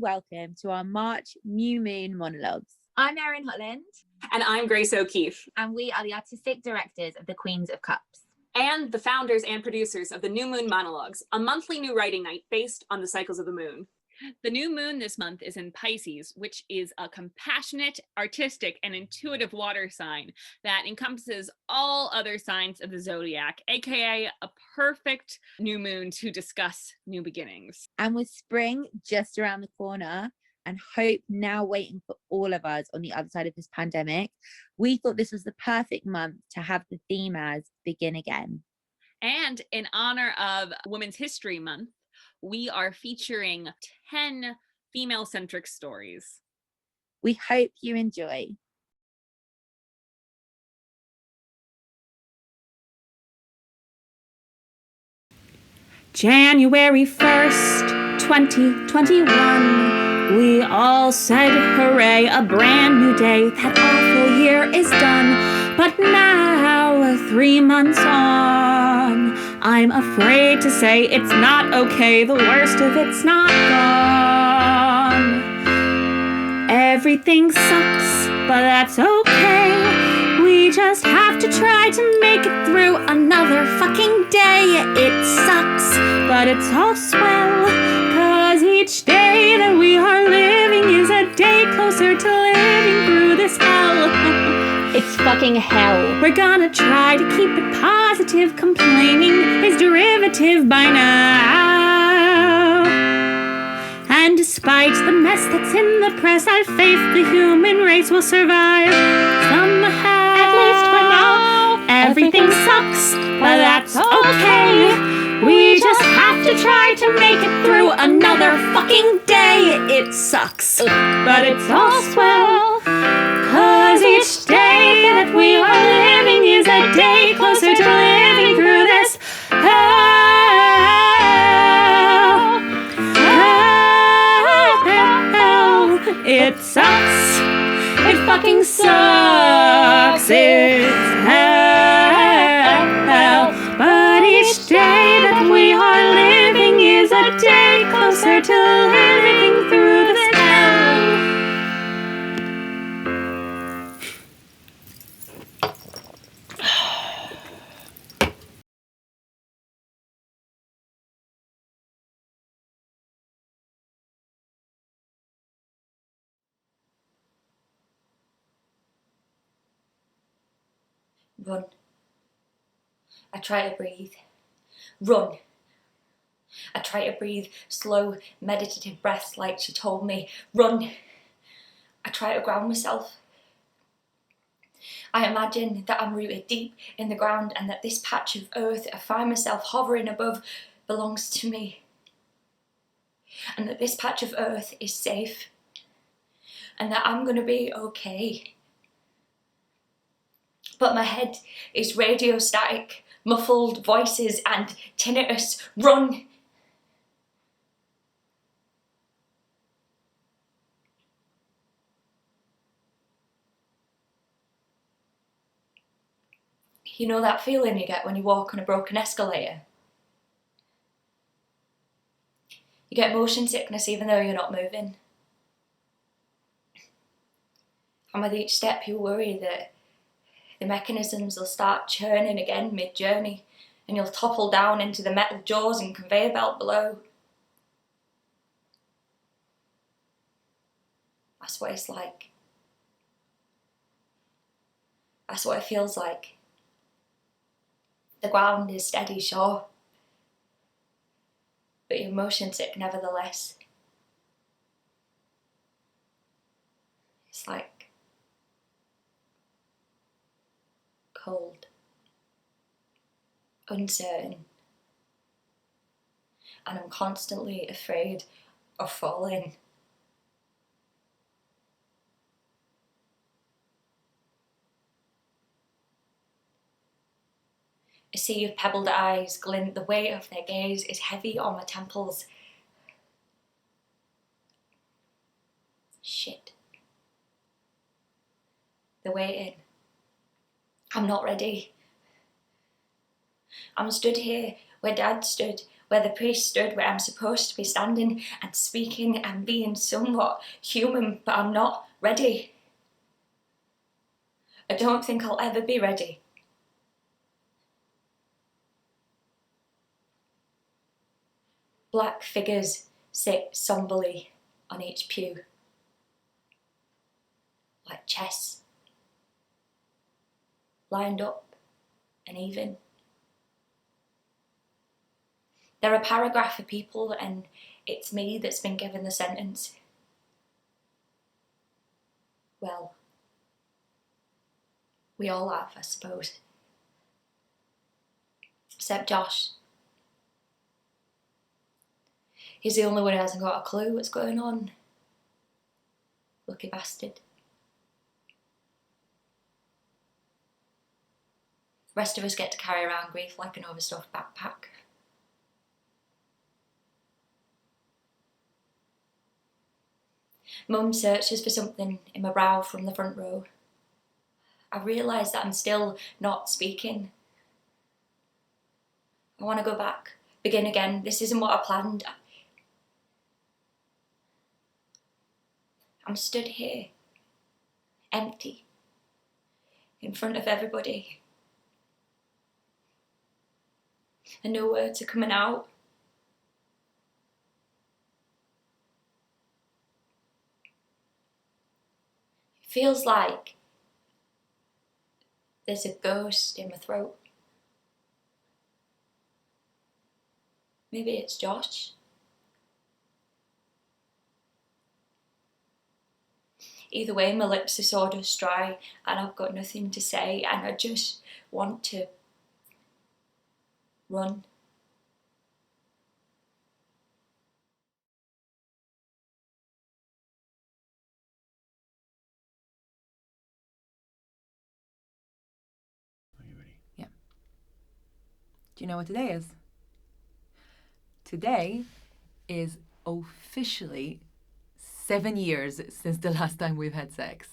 Welcome to our March New Moon Monologues. I'm Erin Hutland. And I'm Grace O'Keefe. And we are the artistic directors of the Queens of Cups. And the founders and producers of the New Moon Monologues, a monthly new writing night based on the cycles of the moon. The new moon this month is in Pisces, which is a compassionate, artistic, and intuitive water sign that encompasses all other signs of the zodiac, aka a perfect new moon to discuss new beginnings. And with spring just around the corner and hope now waiting for all of us on the other side of this pandemic, we thought this was the perfect month to have the theme as Begin Again. And in honor of Women's History Month, we are featuring 10 female-centric stories. We hope you enjoy. January 1st, 2021. We all said hooray, a brand new day, that awful year is done. But now, 3 months on, I'm afraid to say it's not okay, the worst of it's not gone. Everything sucks, but that's okay. We just have to try to make it through another fucking day. It sucks, but it's all swell, 'cause each day that we are living is a day closer to living through this hell. It's fucking hell. We're gonna try to keep it positive, complaining is derivative by now. And despite the mess that's in the press, I have faith the human race will survive somehow. At least for now. Everything sucks, but that's okay. We just have to try to make it through another fucking day. It sucks, but it's all swell, 'cause each day that we are living is a day closer to living through this hell. It sucks. It fucking sucks. It's hell. But each day that we are living is a day closer to living through this hell. Run. I try to breathe. Run. I try to breathe slow, meditative breaths like she told me. Run. I try to ground myself. I imagine that I'm rooted deep in the ground and that this patch of earth I find myself hovering above belongs to me. And that this patch of earth is safe. And that I'm going to be okay. But my head is radio static, muffled voices and tinnitus. Run! You know that feeling you get when you walk on a broken escalator? You get motion sickness even though you're not moving. And with each step you worry that the mechanisms will start churning again mid-journey and you'll topple down into the metal jaws and conveyor belt below. That's what it's like. That's what it feels like. The ground is steady, sure, but you're motion sick nevertheless. It's like cold, uncertain, and I'm constantly afraid of falling. A sea of pebbled eyes glint, the weight of their gaze is heavy on my temples. Shit. They're waiting. I'm not ready. I'm stood here where Dad stood where the priest stood where I'm supposed to be standing and speaking and being somewhat human, but I'm not ready. I don't think I'll ever be ready. Black figures sit somberly on each pew, like chess, lined up and even. They're a paragraph of people, and it's me that's been given the sentence. Well, we all have, I suppose. Except Josh. He's the only one who hasn't got a clue what's going on. Lucky bastard. The rest of us get to carry around grief like an overstuffed backpack. Mum searches for something in my brow from the front row. I realise that I'm still not speaking. I want to go back, begin again. This isn't what I planned. I'm stood here, empty, in front of everybody. And no words are coming out. It feels like there's a ghost in my throat. Maybe it's Josh. Either way, my lips are sawdust dry and I've got nothing to say, and I just want to run. Are you ready? Yeah. Do you know what today is? Today is officially 7 years since the last time we've had sex.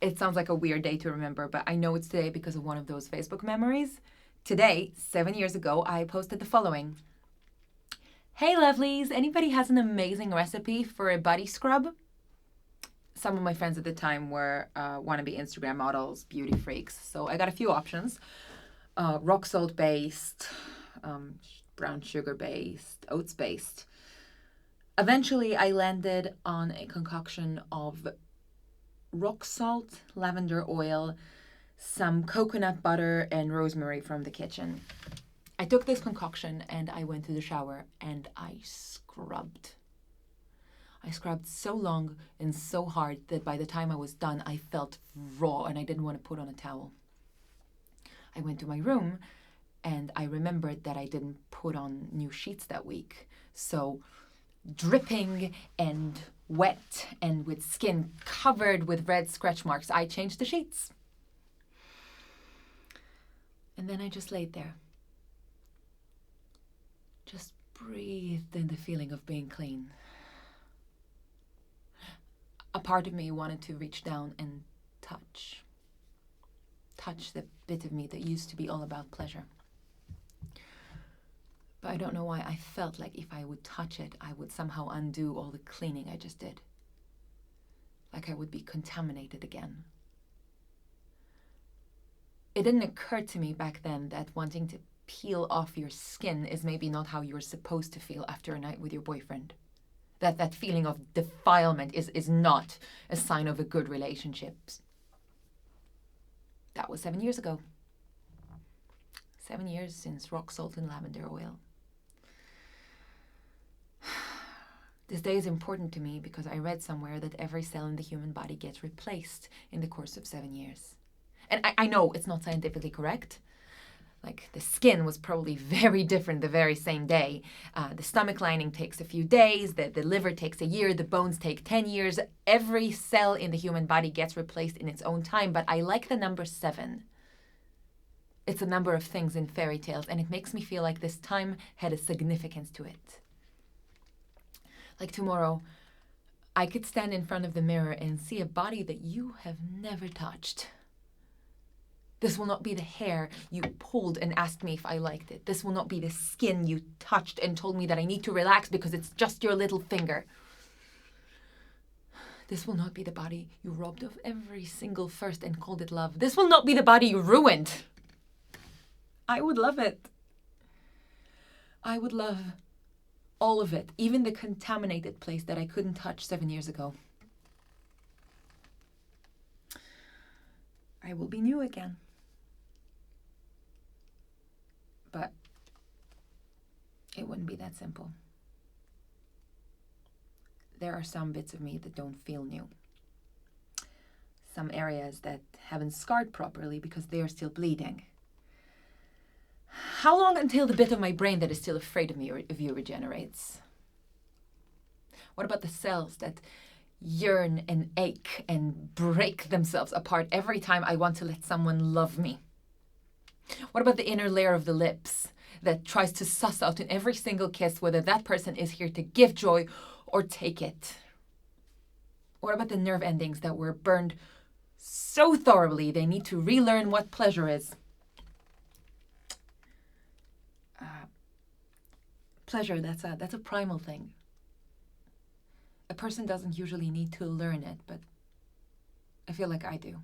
It sounds like a weird day to remember, but I know it's today because of one of those Facebook memories. Today, 7 years ago, I posted the following. Hey lovelies, anybody has an amazing recipe for a body scrub? Some of my friends at the time were wannabe Instagram models, beauty freaks. So I got a few options. Rock salt based, brown sugar based, oats based. Eventually, I landed on a concoction of rock salt, lavender oil, some coconut butter, and rosemary from the kitchen. I took this concoction and I went to the shower and I scrubbed. I scrubbed so long and so hard that by the time I was done, I felt raw and I didn't want to put on a towel. I went to my room and I remembered that I didn't put on new sheets that week. So dripping and wet and with skin covered with red scratch marks, I changed the sheets. And then I just laid there. Just breathed in the feeling of being clean. A part of me wanted to reach down and touch the bit of me that used to be all about pleasure. But I don't know why I felt like if I would touch it, I would somehow undo all the cleaning I just did. Like I would be contaminated again. It didn't occur to me back then that wanting to peel off your skin is maybe not how you're supposed to feel after a night with your boyfriend. That feeling of defilement is not a sign of a good relationship. That was 7 years ago. 7 years since rock salt and lavender oil. This day is important to me because I read somewhere that every cell in the human body gets replaced in the course of 7 years. And I know it's not scientifically correct. Like the skin was probably very different the very same day. The stomach lining takes a few days, the liver takes a year, the bones take 10 years. Every cell in the human body gets replaced in its own time, but I like the number 7. It's a number of things in fairy tales, and it makes me feel like this time had a significance to it. Like tomorrow, I could stand in front of the mirror and see a body that you have never touched. This will not be the hair you pulled and asked me if I liked it. This will not be the skin you touched and told me that I need to relax because it's just your little finger. This will not be the body you robbed of every single first and called it love. This will not be the body you ruined. I would love it. I would love all of it, even the contaminated place that I couldn't touch 7 years ago. I will be new again. But it wouldn't be that simple. There are some bits of me that don't feel new. Some areas that haven't scarred properly because they are still bleeding. How long until the bit of my brain that is still afraid of you regenerates? What about the cells that yearn and ache and break themselves apart every time I want to let someone love me? What about the inner layer of the lips that tries to suss out in every single kiss whether that person is here to give joy or take it? What about the nerve endings that were burned so thoroughly they need to relearn what pleasure is? Pleasure, that's a primal thing. A person doesn't usually need to learn it, but I feel like I do.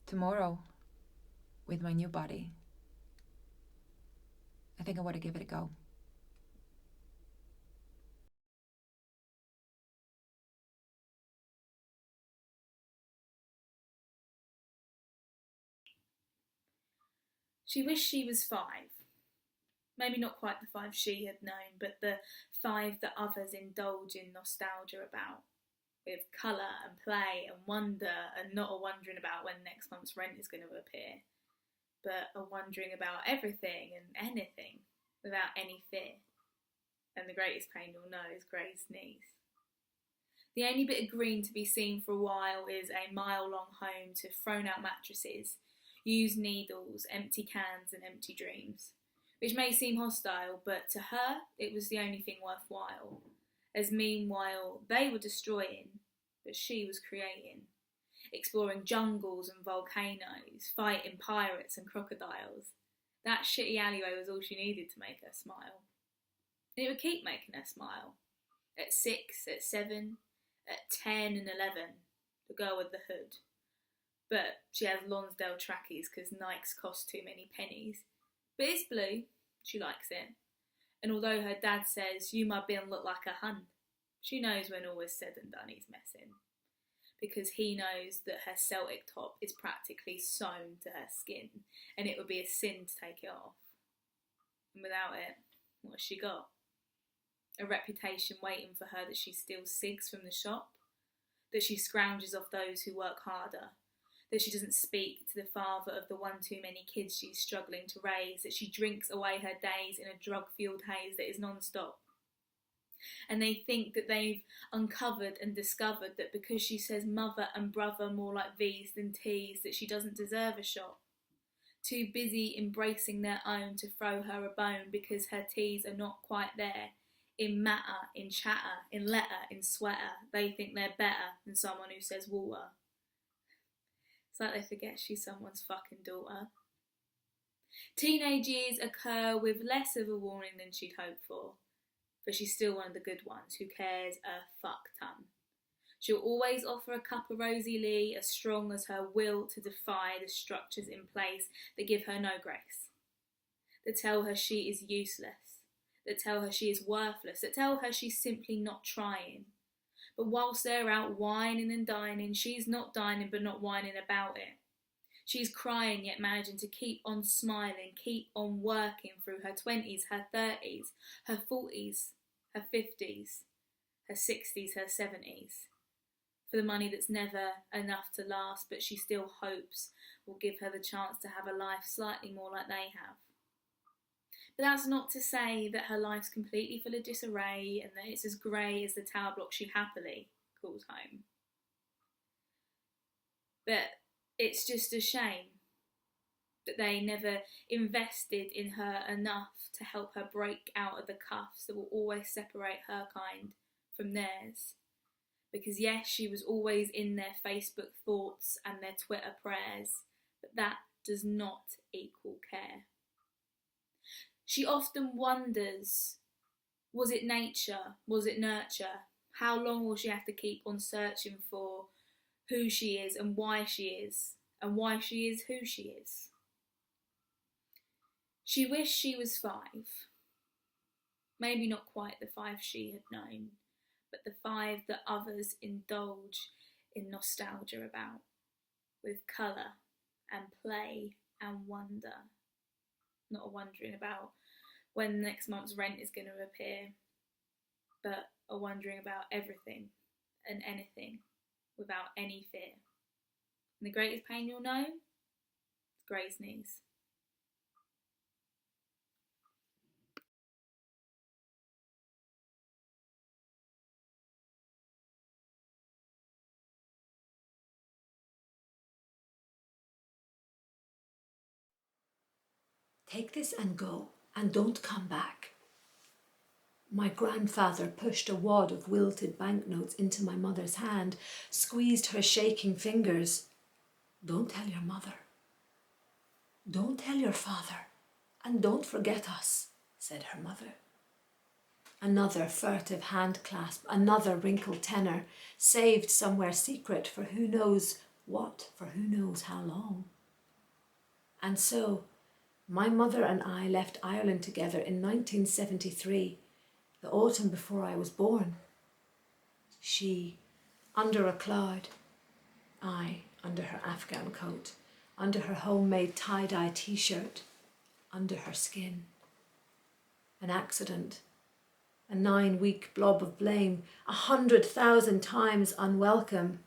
Tomorrow, with my new body, I think I want to give it a go. She wished she was 5. Maybe not quite the 5 she had known, but the 5 that others indulge in nostalgia about, with colour and play and wonder, and not a wondering about when next month's rent is going to appear, but a wondering about everything and anything without any fear. And the greatest pain you'll know is Grey's knees. The only bit of green to be seen for a while is a mile-long home to thrown-out mattresses, used needles, empty cans and empty dreams, which may seem hostile, but to her it was the only thing worthwhile, as meanwhile they were destroying, but she was creating, exploring jungles and volcanoes, fighting pirates and crocodiles. That shitty alleyway was all she needed to make her smile. And it would keep making her smile. At 6, at 7, at 10 and 11, the girl with the hood. But she has Lonsdale trackies because Nikes cost too many pennies. But it's blue, she likes it. And although her dad says, "You my bin look like a hun," she knows when all is said and done he's messing. Because he knows that her Celtic top is practically sewn to her skin, and it would be a sin to take it off. And without it, what has she got? A reputation waiting for her that she steals cigs from the shop, that she scrounges off those who work harder, that she doesn't speak to the father of the one too many kids she's struggling to raise, that she drinks away her days in a drug-fueled haze that is non-stop. And they think that they've uncovered and discovered that because she says mother and brother more like V's than T's, that she doesn't deserve a shot. Too busy embracing their own to throw her a bone because her T's are not quite there. In matter, in chatter, in letter, in sweater, they think they're better than someone who says water. It's like they forget she's someone's fucking daughter. Teenage years occur with less of a warning than she'd hoped for, but she's still one of the good ones who cares a fuck ton. She'll always offer a cup of Rosie Lee as strong as her will to defy the structures in place that give her no grace, that tell her she is useless, that tell her she is worthless, that tell her she's simply not trying. But whilst they're out whining and dining, she's not dining but not whining about it. She's crying yet managing to keep on smiling, keep on working through her 20s, her 30s, her 40s, her 50s, her 60s, her 70s. For the money that's never enough to last, but she still hopes will give her the chance to have a life slightly more like they have. But that's not to say that her life's completely full of disarray and that it's as grey as the tower block she happily calls home. But it's just a shame that they never invested in her enough to help her break out of the cuffs that will always separate her kind from theirs. Because yes, she was always in their Facebook thoughts and their Twitter prayers, but that does not equal care. She often wonders, was it nature? Was it nurture? How long will she have to keep on searching for who she is and why she is who she is? She wished she was 5. Maybe not quite the 5 she had known, but the 5 that others indulge in nostalgia about, with colour and play and wonder. Not wondering about when next month's rent is going to appear, but are wondering about everything and anything without any fear. And the greatest pain you'll know? It's Grey's knees. Take this and go, and don't come back. My grandfather pushed a wad of wilted banknotes into my mother's hand, squeezed her shaking fingers. Don't tell your mother. Don't tell your father, and don't forget us, said her mother. Another furtive hand clasp, another wrinkled tenor, saved somewhere secret for who knows what, for who knows how long. And so, my mother and I left Ireland together in 1973, the autumn before I was born. She, under a cloud, I, under her Afghan coat, under her homemade tie-dye t-shirt, under her skin. An accident, a 9-week blob of blame, 100,000 times unwelcome.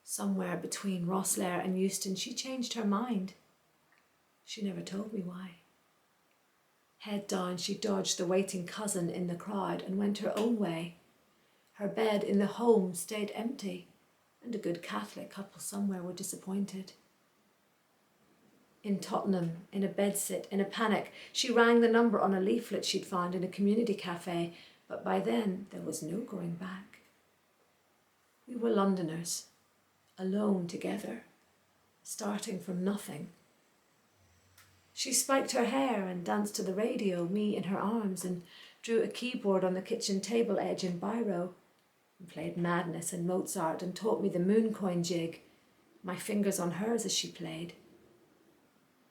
Somewhere between Rosslare and Euston, she changed her mind. She never told me why. Head down, she dodged the waiting cousin in the crowd and went her own way. Her bed in the home stayed empty, and a good Catholic couple somewhere were disappointed. In Tottenham, in a bedsit, in a panic, she rang the number on a leaflet she'd found in a community cafe, but by then there was no going back. We were Londoners, alone together, starting from nothing. She spiked her hair and danced to the radio, me in her arms, and drew a keyboard on the kitchen table edge in biro, and played Madness and Mozart and taught me the moon coin jig, my fingers on hers as she played.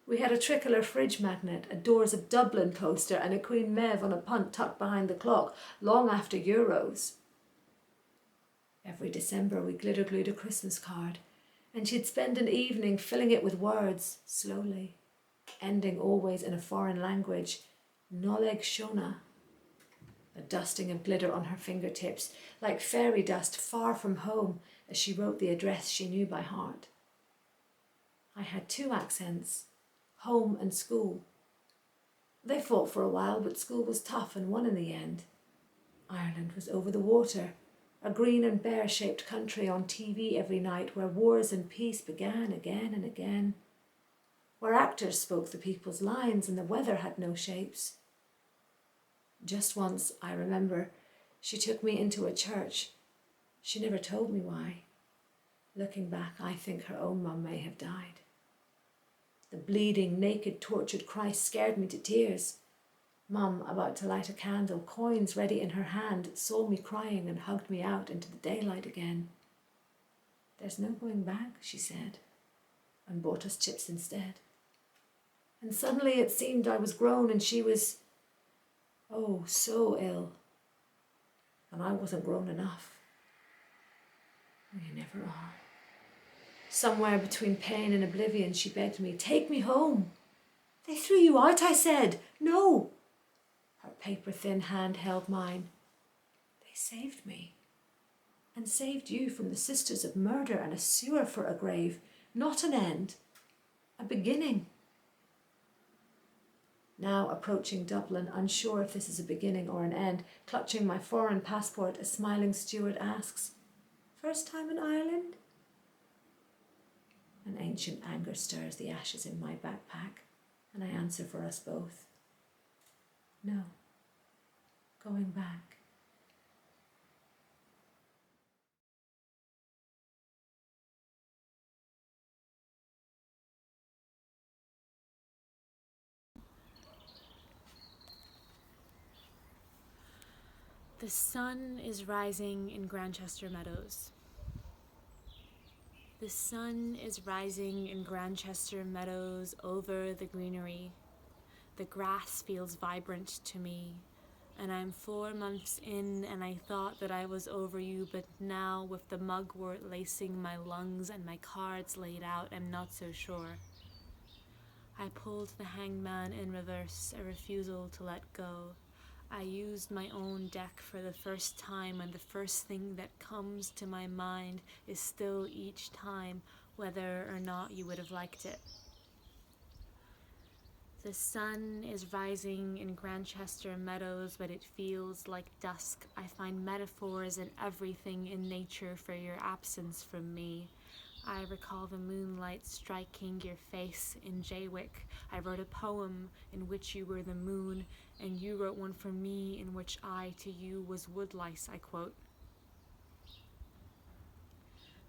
We had a tricolor fridge magnet, a Doors of Dublin poster, and a Queen Maeve on a punt tucked behind the clock, long after Euros. Every December we glitter glued a Christmas card, and she'd spend an evening filling it with words, slowly, ending always in a foreign language, Noleg Shona. A dusting of glitter on her fingertips, like fairy dust far from home, as she wrote the address she knew by heart. I had 2 accents, home and school. They fought for a while, but school was tough and won in the end. Ireland was over the water, a green and bear-shaped country on TV every night where wars and peace began again and again, where actors spoke the people's lines and the weather had no shapes. Just once, I remember, she took me into a church. She never told me why. Looking back, I think her own mum may have died. The bleeding, naked, tortured Christ scared me to tears. Mum, about to light a candle, coins ready in her hand, saw me crying and hugged me out into the daylight again. There's no going back, she said, and bought us chips instead. And suddenly it seemed I was grown and she was, oh, so ill. And I wasn't grown enough. You never are. Somewhere between pain and oblivion, she begged me, take me home. They threw you out, I said. No. Her paper-thin hand held mine. They saved me. And saved you from the sisters of murder and a sewer for a grave. Not an end. A beginning. Now approaching Dublin, unsure if this is a beginning or an end, clutching my foreign passport, a smiling steward asks, first time in Ireland? An ancient anger stirs the ashes in my backpack, and I answer for us both. No. Going back. The sun is rising in Grantchester Meadows. The sun is rising in Grantchester Meadows over the greenery. The grass feels vibrant to me, and I'm 4 months in, and I thought that I was over you, but now with the mugwort lacing my lungs and my cards laid out, I'm not so sure. I pulled the hangman in reverse, a refusal to let go. I used my own deck for the first time, and the first thing that comes to my mind is still each time whether or not you would have liked it. The sun is rising in Grantchester Meadows, but it feels like dusk. I find metaphors in everything in nature for your absence from me. I recall the moonlight striking your face in Jaywick. I wrote a poem in which you were the moon, and you wrote one for me in which I to you was woodlice, I quote.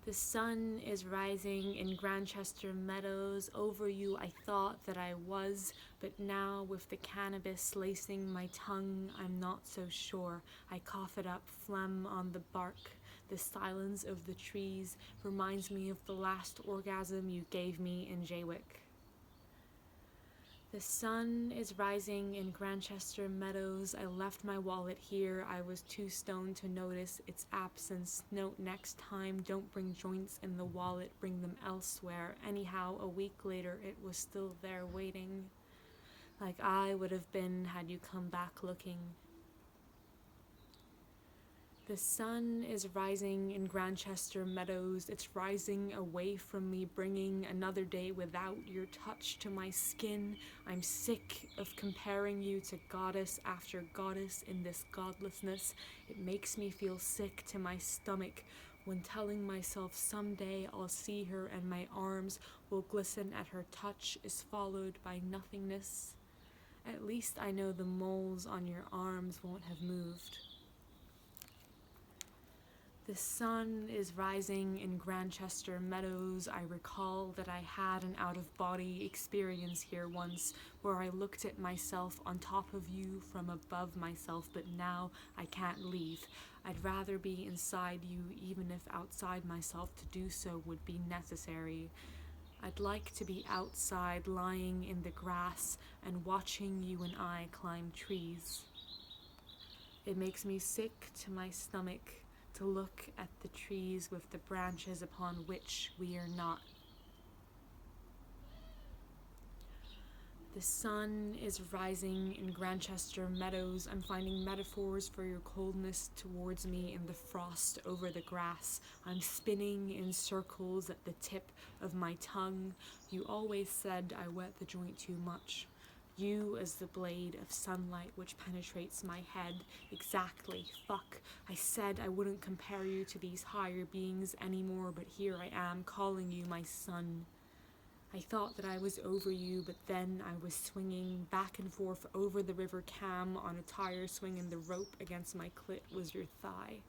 The sun is rising in Grantchester Meadows. Over you I thought that I was, but now with the cannabis lacing my tongue, I'm not so sure. I cough it up, phlegm on the bark. The silence of the trees reminds me of the last orgasm you gave me in Jaywick. The sun is rising in Grantchester Meadows. I left my wallet here. I was too stoned to notice its absence. Note next time, don't bring joints in the wallet, bring them elsewhere. Anyhow, a week later, it was still there waiting, like I would have been had you come back looking. The sun is rising in Grantchester Meadows. It's rising away from me, bringing another day without your touch to my skin. I'm sick of comparing you to goddess after goddess in this godlessness. It makes me feel sick to my stomach when telling myself someday I'll see her and my arms will glisten at her touch is followed by nothingness. At least I know the moles on your arms won't have moved. The sun is rising in Grantchester Meadows. I recall that I had an out-of-body experience here once, where I looked at myself on top of you from above myself, but now I can't leave. I'd rather be inside you, even if outside myself to do so would be necessary. I'd like to be outside, lying in the grass, and watching you and I climb trees. It makes me sick to my stomach to look at the trees with the branches upon which we are not. The sun is rising in Grantchester Meadows. I'm finding metaphors for your coldness towards me in the frost over the grass. I'm spinning in circles at the tip of my tongue. You always said I wet the joint too much. You as the blade of sunlight which penetrates my head. Exactly. Fuck. I said I wouldn't compare you to these higher beings anymore, but here I am calling you my son. I thought that I was over you, but then I was swinging back and forth over the River Cam on a tire swing, and the rope against my clit was your thigh.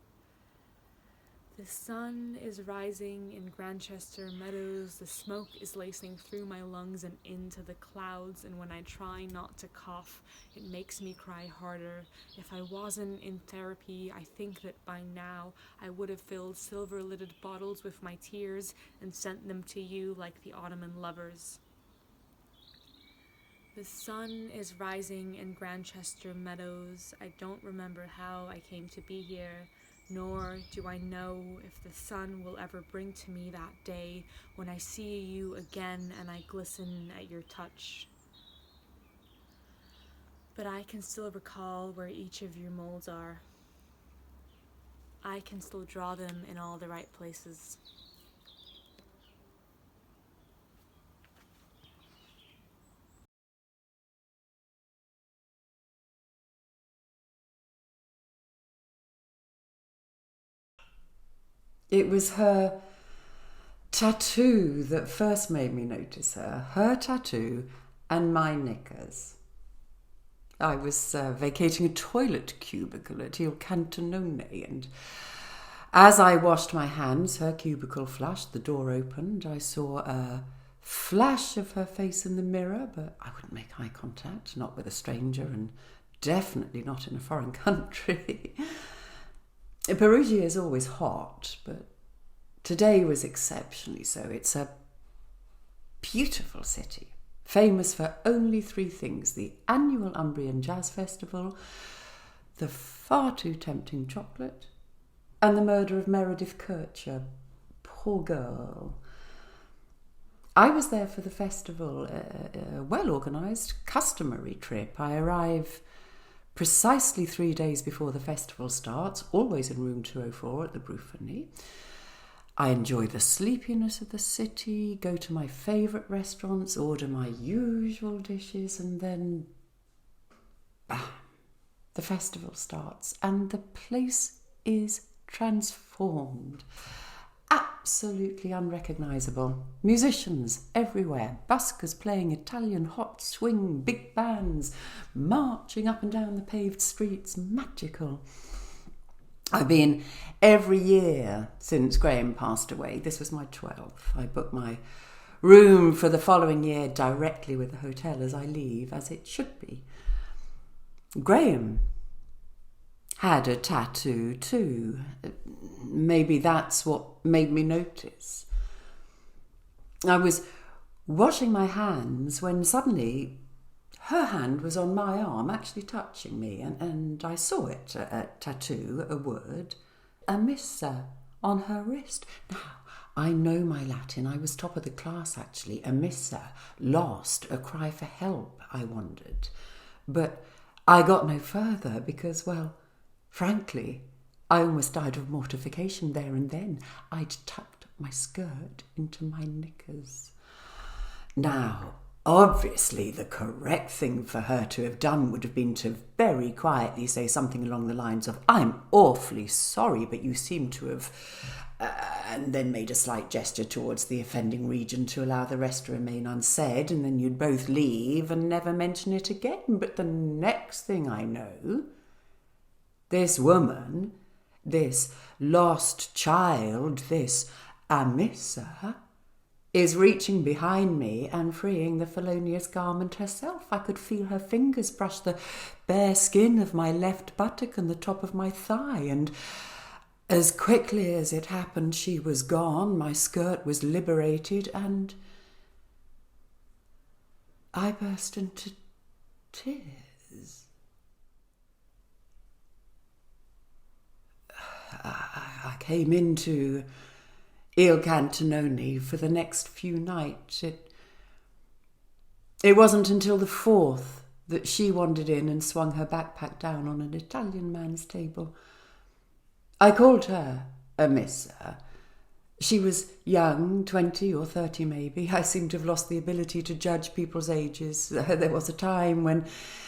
The sun is rising in Grantchester Meadows. The smoke is lacing through my lungs and into the clouds, and when I try not to cough, it makes me cry harder. If I wasn't in therapy, I think that by now I would have filled silver-lidded bottles with my tears and sent them to you like the Ottoman lovers. The sun is rising in Grantchester Meadows. I don't remember how I came to be here, nor do I know if the sun will ever bring to me that day when I see you again and I glisten at your touch. But I can still recall where each of your molds are. I can still draw them in all the right places. It was her tattoo that first made me notice her. Her tattoo and my knickers. I was vacating a toilet cubicle at Il Cantonone, and as I washed my hands, her cubicle flashed, the door opened. I saw a flash of her face in the mirror, but I wouldn't make eye contact, not with a stranger, and definitely not in a foreign country. Perugia is always hot, but today was exceptionally so. It's a beautiful city, famous for only 3 things: the annual Umbrian Jazz Festival, the far too tempting chocolate, and the murder of Meredith Kircher. Poor girl. I was there for the festival, a well-organised, customary trip. I arrive precisely 3 days before the festival starts, always in room 204 at the Brufani. I enjoy the sleepiness of the city, go to my favourite restaurants, order my usual dishes, and then, bam, the festival starts and the place is transformed. Absolutely unrecognisable. Musicians everywhere, buskers playing Italian hot swing, big bands marching up and down the paved streets, magical. I've been every year since Graham passed away. This was my 12th. I booked my room for the following year directly with the hotel as I leave, as it should be. Graham had a tattoo too. Maybe that's what made me notice. I was washing my hands when suddenly her hand was on my arm, actually touching me, and I saw it, a tattoo, a word, Amissa, on her wrist. Now, I know my Latin. I was top of the class, actually. Amissa, lost, a cry for help, I wondered. But I got no further because, well, frankly, I almost died of mortification there and then. I'd tucked my skirt into my knickers. Now, obviously, the correct thing for her to have done would have been to very quietly say something along the lines of, "I'm awfully sorry, but you seem to have..." and then made a slight gesture towards the offending region to allow the rest to remain unsaid, and then you'd both leave and never mention it again. But the next thing I know, this woman, this lost child, this Amissa, is reaching behind me and freeing the felonious garment herself. I could feel her fingers brush the bare skin of my left buttock and the top of my thigh, and as quickly as it happened, she was gone, my skirt was liberated, and I burst into tears. I came into Il Cantonone for the next few nights. It wasn't until the 4th that she wandered in and swung her backpack down on an Italian man's table. I called her Amissa. She was young, 20 or 30 maybe. I seem to have lost the ability to judge people's ages. There was a time when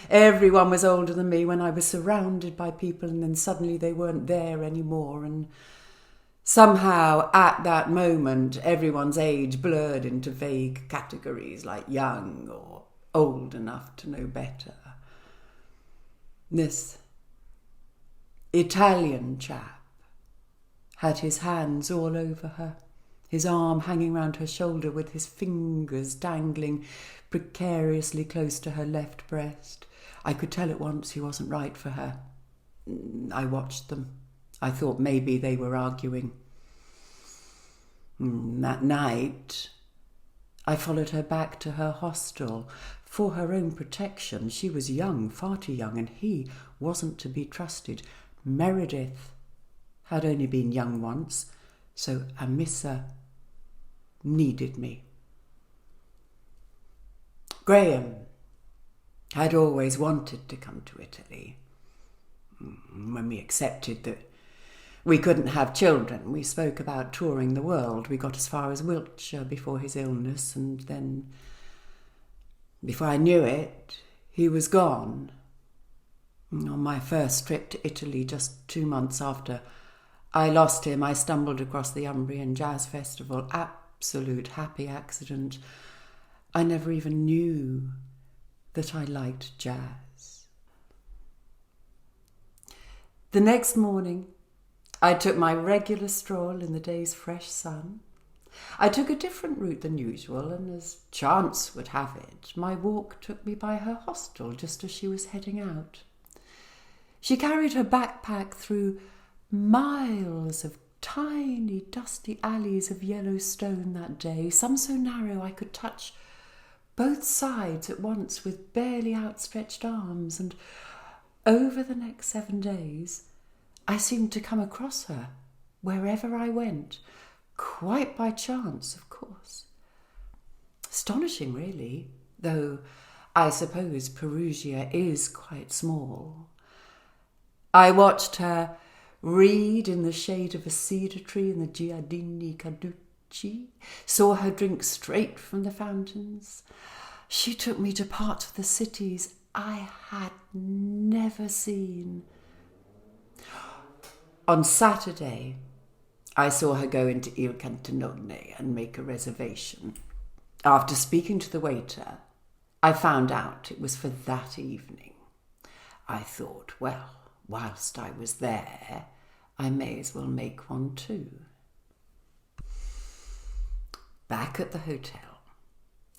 everyone was older than me, when I was surrounded by people, and then suddenly they weren't there anymore, and somehow at that moment everyone's age blurred into vague categories like young or old enough to know better. This Italian chap had his hands all over her, his arm hanging round her shoulder with his fingers dangling precariously close to her left breast. I could tell at once he wasn't right for her. I watched them. I thought maybe they were arguing. That night, I followed her back to her hostel for her own protection. She was young, far too young, and he wasn't to be trusted. Meredith had only been young once, so Amissa needed me. Graham had always wanted to come to Italy. When we accepted that we couldn't have children, we spoke about touring the world. We got as far as Wiltshire before his illness, and then, before I knew it, he was gone. On my first trip to Italy, just 2 months after I lost him, I stumbled across the Umbrian Jazz Festival. Absolute happy accident. I never even knew that I liked jazz. The next morning, I took my regular stroll in the day's fresh sun. I took a different route than usual, and as chance would have it, my walk took me by her hostel just as she was heading out. She carried her backpack through miles of tiny, dusty alleys of yellow stone that day, some so narrow I could touch both sides at once with barely outstretched arms, and over the next 7 days I seemed to come across her wherever I went, quite by chance, of course. Astonishing, really, though I suppose Perugia is quite small. I watched her read in the shade of a cedar tree in the Giardini Carducci, saw her drink straight from the fountains. She took me to parts of the cities I had never seen. On Saturday, I saw her go into Il Cantinone and make a reservation. After speaking to the waiter, I found out it was for that evening. I thought, well, whilst I was there, I may as well make one too. Back at the hotel,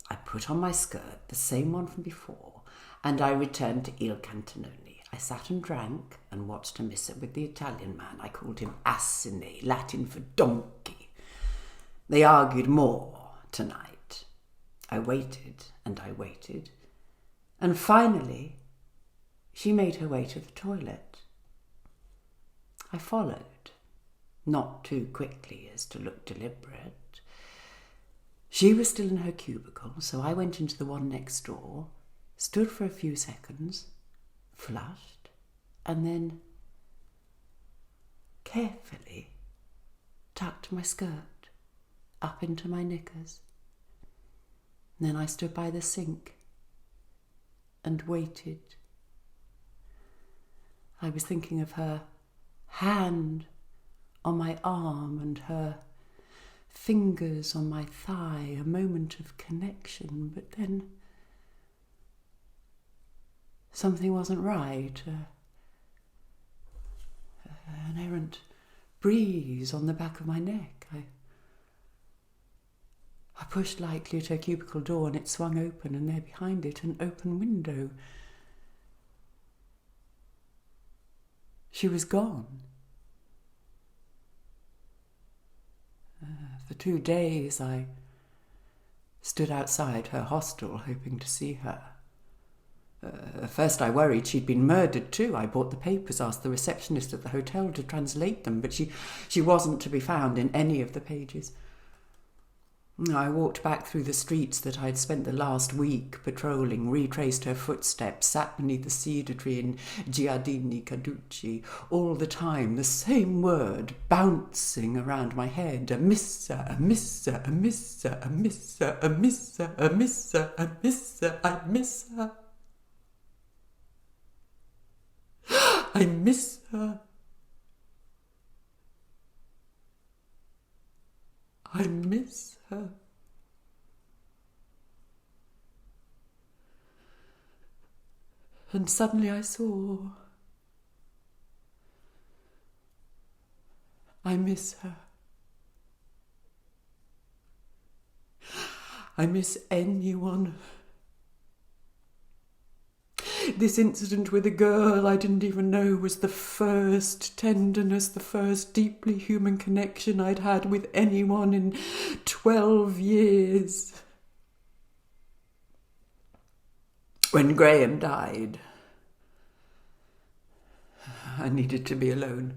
I put on my skirt, the same one from before, and I returned to Il Cantinone. I sat and drank and watched a missa with the Italian man. I called him Assine, Latin for donkey. They argued more tonight. I waited, and finally she made her way to the toilet. I followed, not too quickly as to look deliberate. She was still in her cubicle, so I went into the one next door, stood for a few seconds, flushed, and then carefully tucked my skirt up into my knickers. Then I stood by the sink and waited. I was thinking of her hand on my arm and her fingers on my thigh, a moment of connection, but then something wasn't right. An errant breeze on the back of my neck. I pushed lightly at her cubicle door and it swung open, and there behind it an open window. She was gone. For 2 days I stood outside her hostel hoping to see her. At first I worried she'd been murdered too. I bought the papers, asked the receptionist at the hotel to translate them, but she wasn't to be found in any of the pages. I walked back through the streets that I'd spent the last week patrolling, retraced her footsteps, sat beneath the cedar tree in Giardini Carducci, all the time the same word bouncing around my head. A missa, a missa, a missa, a missa, a missa, a missa, a missa, I miss her. I miss her. I miss her. And suddenly I saw. I miss her. I miss anyone. This incident with a girl I didn't even know was the first tenderness, the first deeply human connection I'd had with anyone in 12 years. When Graham died, I needed to be alone,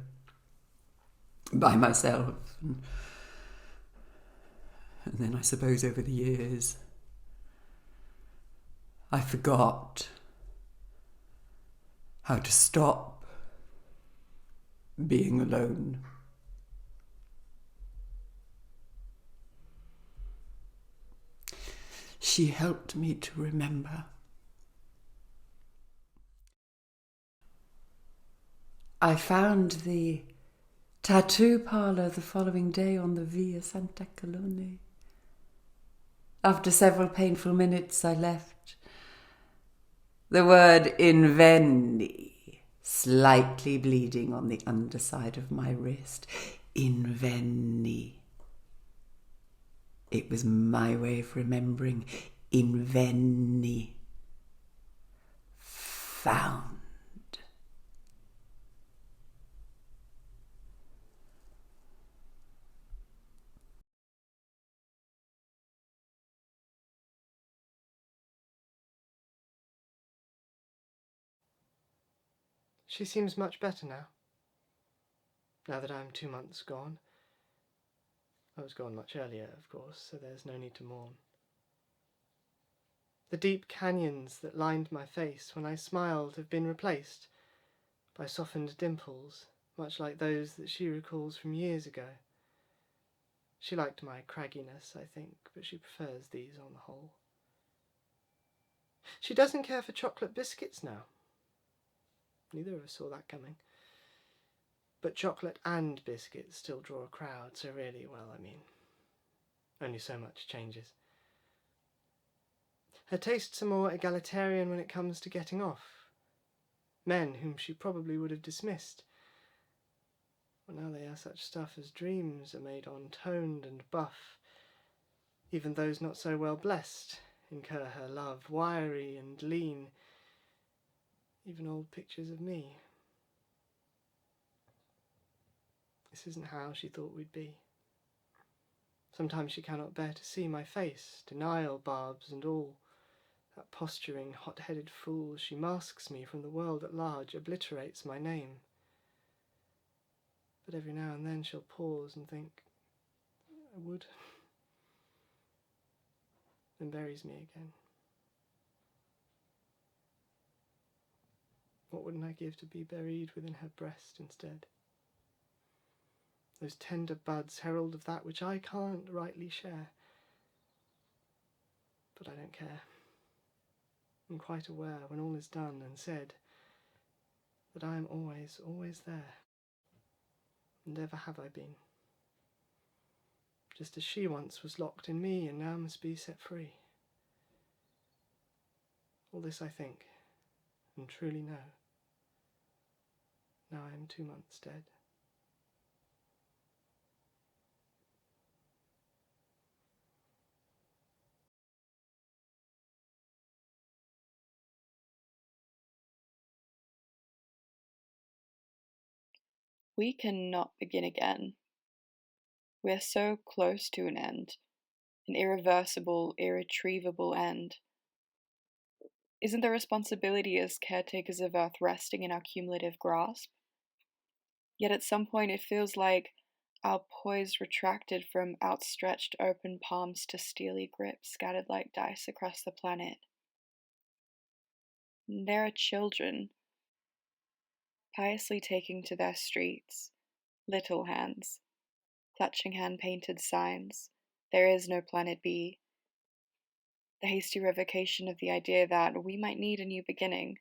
by myself. And then I suppose over the years, I forgot how to stop being alone. She helped me to remember. I found the tattoo parlour the following day on the Via Santa Colonna. After several painful minutes, I left. The word invenni slightly bleeding on the underside of my wrist. Invenni. It was my way of remembering. Invenni. Found. She seems much better now. Now that I'm 2 months gone. I was gone much earlier, of course, so there's no need to mourn. The deep canyons that lined my face when I smiled have been replaced by softened dimples, much like those that she recalls from years ago. She liked my cragginess, I think, but she prefers these on the whole. She doesn't care for chocolate biscuits now. Neither of us saw that coming. But chocolate and biscuits still draw a crowd, so really, well, I mean, only so much changes. Her tastes are more egalitarian when it comes to getting off. Men whom she probably would have dismissed. Well, now they are such stuff as dreams are made on, toned and buff. Even those not so well blessed incur her love, wiry and lean. Even old pictures of me. This isn't how she thought we'd be. Sometimes she cannot bear to see my face, denial barbs and all. That posturing, hot-headed fool, she masks me from the world at large, obliterates my name. But every now and then she'll pause and think, I would, then buries me again. What wouldn't I give to be buried within her breast instead? Those tender buds, herald of that which I can't rightly share. But I don't care. I'm quite aware, when all is done and said, that I am always, always there. And ever have I been. Just as she once was locked in me and now must be set free. All this I think, and truly know. Now I am 2 months dead. We cannot begin again. We're so close to an end, an irreversible, irretrievable end. Isn't the responsibility as caretakers of Earth resting in our cumulative grasp? Yet at some point it feels like our poise retracted from outstretched open palms to steely grip scattered like dice across the planet. There are children, piously taking to their streets, little hands, clutching hand-painted signs, there is no planet B, the hasty revocation of the idea that we might need a new beginning.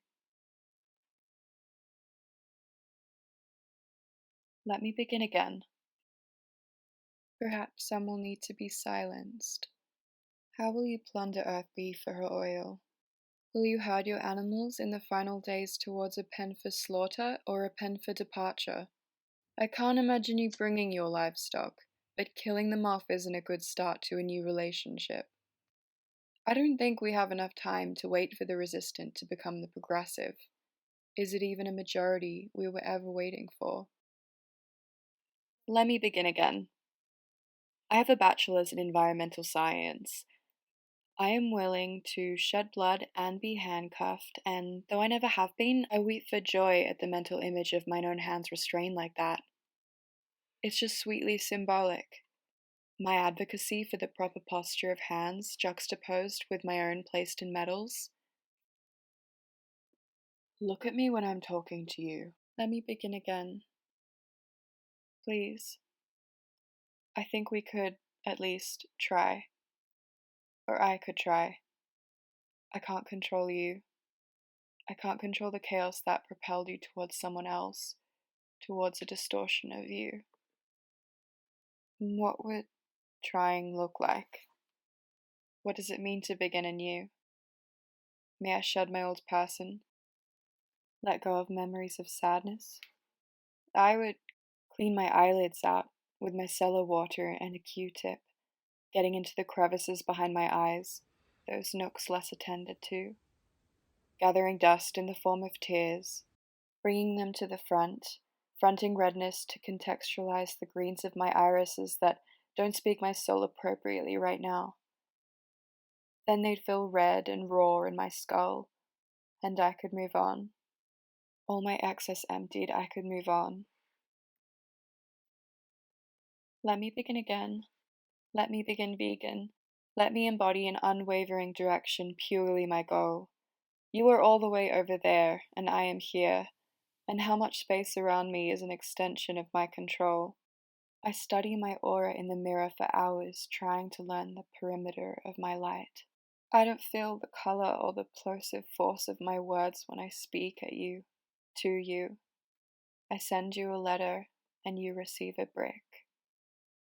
Let me begin again. Perhaps some will need to be silenced. How will you plunder Earth B for her oil? Will you herd your animals in the final days towards a pen for slaughter or a pen for departure? I can't imagine you bringing your livestock, but killing them off isn't a good start to a new relationship. I don't think we have enough time to wait for the resistant to become the progressive. Is it even a majority we were ever waiting for? Let me begin again. I have a bachelor's in environmental science. I am willing to shed blood and be handcuffed, and though I never have been, I weep for joy at the mental image of mine own hands restrained like that. It's just sweetly symbolic. My advocacy for the proper posture of hands juxtaposed with my own placed in metals. Look at me when I'm talking to you. Let me begin again. Please. I think we could, at least, try. Or I could try. I can't control you. I can't control the chaos that propelled you towards someone else, towards a distortion of you. What would trying look like? What does it mean to begin anew? May I shed my old person? Let go of memories of sadness? I would clean my eyelids out with micellar water and a Q-tip, getting into the crevices behind my eyes, those nooks less attended to, gathering dust in the form of tears, bringing them to the front, fronting redness to contextualize the greens of my irises that don't speak my soul appropriately right now. Then they'd feel red and raw in my skull, and I could move on. All my excess emptied, I could move on. Let me begin again. Let me begin vegan. Let me embody an unwavering direction, purely my goal. You are all the way over there, and I am here, and how much space around me is an extension of my control. I study my aura in the mirror for hours, trying to learn the perimeter of my light. I don't feel the color or the plosive force of my words when I speak at you, to you. I send you a letter, and you receive a brick.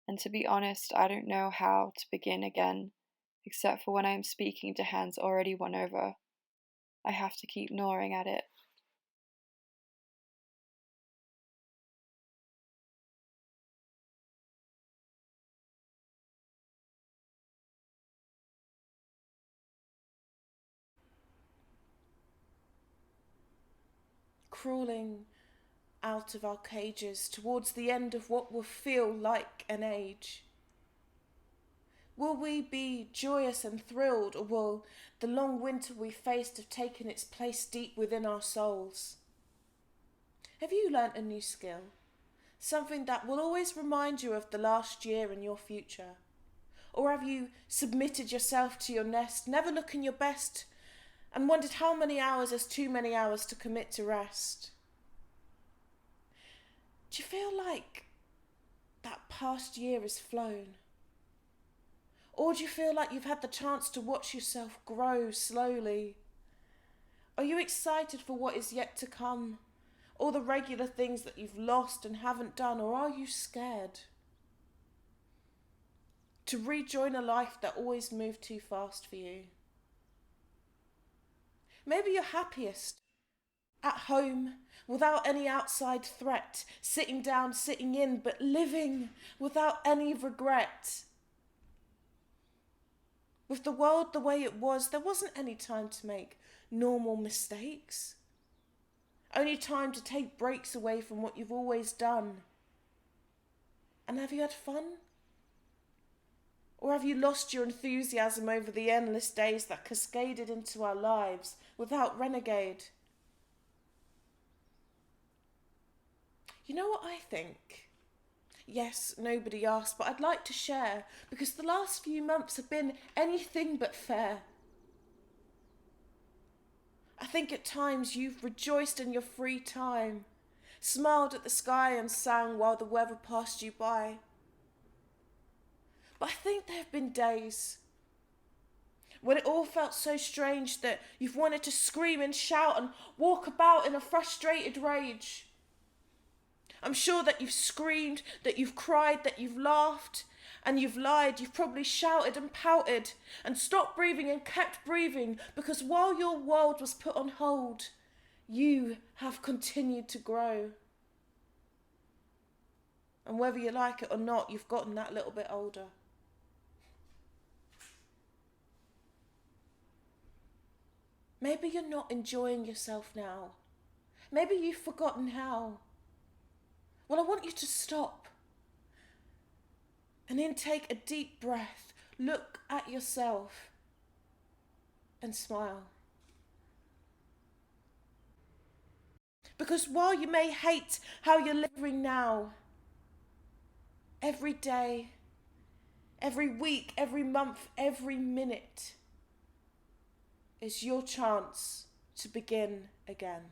And to be honest, I don't know how to begin again, except for when I am speaking to hands already won over. I have to keep gnawing at it. Crawling out of our cages towards the end of what will feel like an age. Will we be joyous and thrilled, or will the long winter we faced have taken its place deep within our souls? Have you learnt a new skill? Something that will always remind you of the last year and your future? Or have you submitted yourself to your nest, never looking your best, and wondered how many hours is too many hours to commit to rest? Do you feel like that past year has flown? Or do you feel like you've had the chance to watch yourself grow slowly? Are you excited for what is yet to come? All the regular things that you've lost and haven't done? Or are you scared to rejoin a life that always moved too fast for you? Maybe you're happiest at home, without any outside threat, sitting down, sitting in, but living without any regret. With the world the way it was, there wasn't any time to make normal mistakes. Only time to take breaks away from what you've always done. And have you had fun? Or have you lost your enthusiasm over the endless days that cascaded into our lives without renegade? You know what I think? Yes, nobody asked, but I'd like to share, because the last few months have been anything but fair. I think at times you've rejoiced in your free time, smiled at the sky and sang while the weather passed you by. But I think there have been days when it all felt so strange that you've wanted to scream and shout and walk about in a frustrated rage. I'm sure that you've screamed, that you've cried, that you've laughed, and you've lied. You've probably shouted and pouted and stopped breathing and kept breathing, because while your world was put on hold, you have continued to grow. And whether you like it or not, you've gotten that little bit older. Maybe you're not enjoying yourself now. Maybe you've forgotten how. Well, I want you to stop and then take a deep breath, look at yourself and smile. Because while you may hate how you're living now, every day, every week, every month, every minute is your chance to begin again.